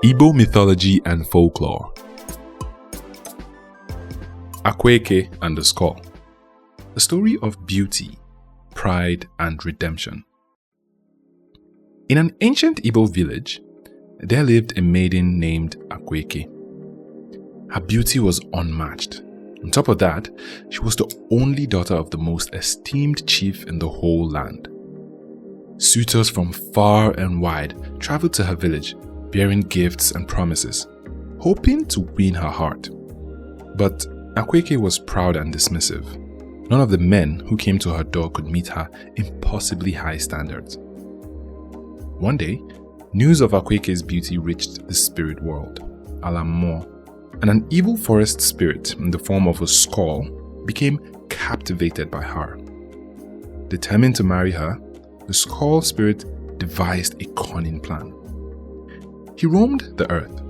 Igbo mythology and folklore. Akwaeke and the Skull. A story of beauty, pride, and redemption. In an ancient Igbo village, there lived a maiden named Akwaeke. Her beauty was unmatched. On top of that, she was the only daughter of the most esteemed chief in the whole land. Suitors from far and wide traveled to her village, bearing gifts and promises, hoping to win her heart. But Akwaeke was proud and dismissive. None of the men who came to her door could meet her impossibly high standards. One day, news of Akwaeke's beauty reached the spirit world, Alamor, and an evil forest spirit in the form of a skull became captivated by her. Determined to marry her, the skull spirit devised a cunning plan. He roamed the earth,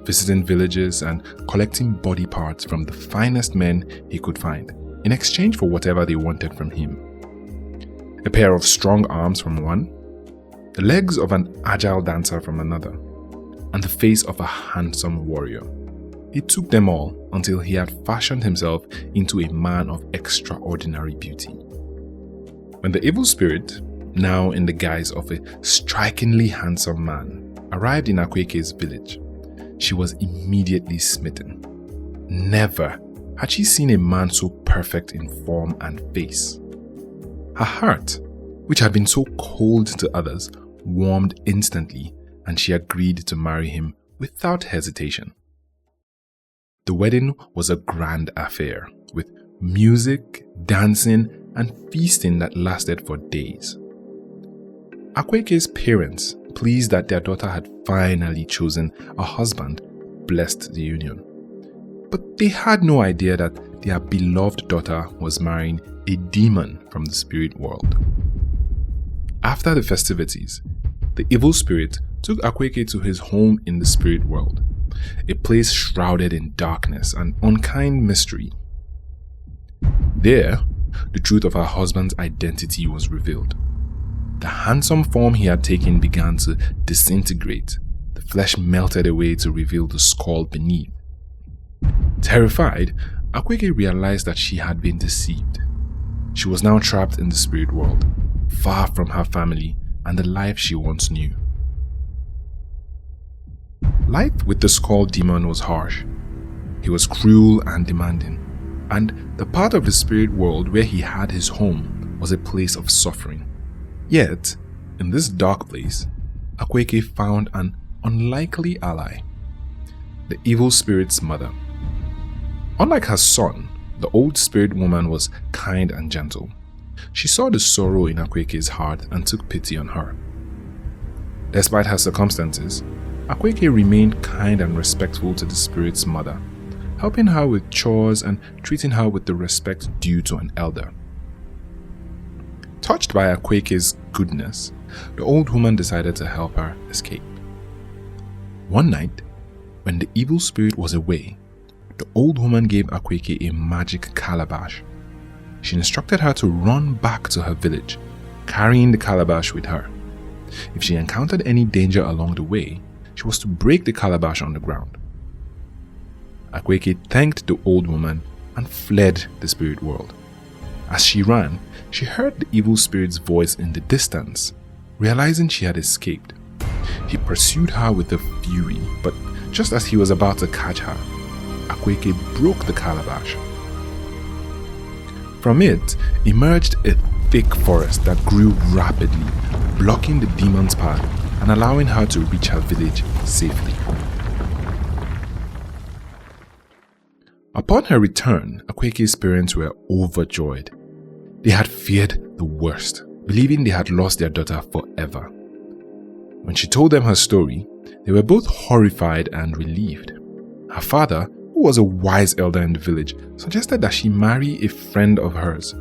visiting villages and collecting body parts from the finest men he could find in exchange for whatever they wanted from him. A pair of strong arms from one, the legs of an agile dancer from another, and the face of a handsome warrior. He took them all until he had fashioned himself into a man of extraordinary beauty. When the evil spirit, now in the guise of a strikingly handsome man, arrived in Akwaeke's village, she was immediately smitten. Never had she seen a man so perfect in form and face. Her heart, which had been so cold to others, warmed instantly, and she agreed to marry him without hesitation. The wedding was a grand affair, with music, dancing, and feasting that lasted for days. Akwaeke's parents, pleased that their daughter had finally chosen a husband, blessed the union. But they had no idea that their beloved daughter was marrying a demon from the spirit world. After the festivities, the evil spirit took Akwaeke to his home in the spirit world, a place shrouded in darkness and unkind mystery. There, the truth of her husband's identity was revealed. The handsome form he had taken began to disintegrate. The flesh melted away to reveal the skull beneath. Terrified, Akwaeke realized that she had been deceived. She was now trapped in the spirit world, far from her family and the life she once knew. Life with the skull demon was harsh. He was cruel and demanding, and the part of the spirit world where he had his home was a place of suffering. Yet, in this dark place, Akwaeke found an unlikely ally, the evil spirit's mother. Unlike her son, the old spirit woman was kind and gentle. She saw the sorrow in Akwaeke's heart and took pity on her. Despite her circumstances, Akwaeke remained kind and respectful to the spirit's mother, helping her with chores and treating her with the respect due to an elder. Touched by Akwaeke's goodness, the old woman decided to help her escape. One night, when the evil spirit was away, the old woman gave Akwaeke a magic calabash. She instructed her to run back to her village, carrying the calabash with her. If she encountered any danger along the way, she was to break the calabash on the ground. Akwaeke thanked the old woman and fled the spirit world. As she ran, she heard the evil spirit's voice in the distance. Realizing she had escaped, he pursued her with a fury, but just as he was about to catch her, Akwaeke broke the calabash. From it emerged a thick forest that grew rapidly, blocking the demon's path and allowing her to reach her village safely. Upon her return, Akwaeke's parents were overjoyed. They had feared the worst, believing they had lost their daughter forever. When she told them her story, they were both horrified and relieved. Her father, who was a wise elder in the village, suggested that she marry a friend of hers,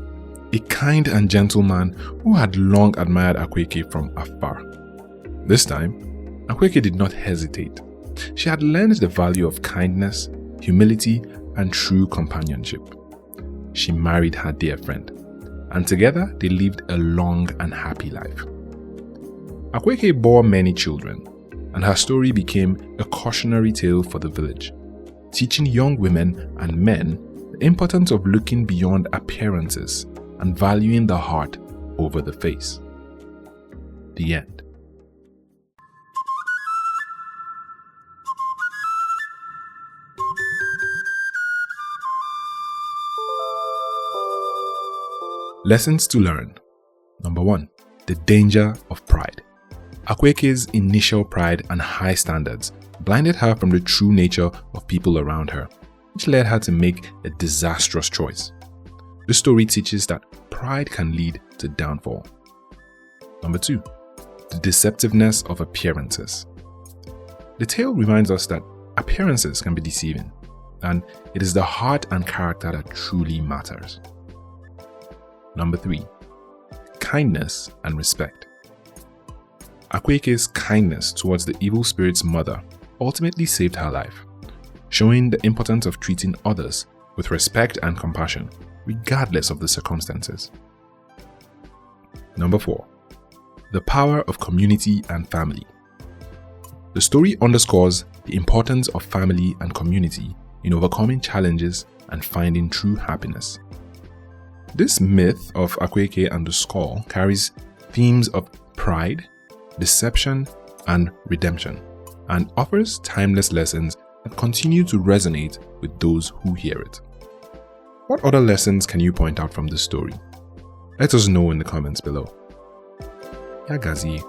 a kind and gentle man who had long admired Akwaeke from afar. This time, Akwaeke did not hesitate. She had learned the value of kindness, humility, and true companionship. She married her dear friend, and together they lived a long and happy life. Akwaeke bore many children, and her story became a cautionary tale for the village, teaching young women and men the importance of looking beyond appearances and valuing the heart over the face. The end. Lessons to learn. Number 1. The danger of pride. Akwaeke's initial pride and high standards blinded her from the true nature of people around her, which led her to make a disastrous choice. The story teaches that pride can lead to downfall. Number 2. The deceptiveness of appearances. The tale reminds us that appearances can be deceiving, and it is the heart and character that truly matters. Number 3. Kindness and respect. Akwaeke's kindness towards the evil spirit's mother ultimately saved her life, showing the importance of treating others with respect and compassion, regardless of the circumstances. Number 4. The power of community and family. The story underscores the importance of family and community in overcoming challenges and finding true happiness. This myth of Akwaeke and the skull carries themes of pride, deception, and redemption, and offers timeless lessons that continue to resonate with those who hear it. What other lessons can you point out from this story? Let us know in the comments below. Yagazi.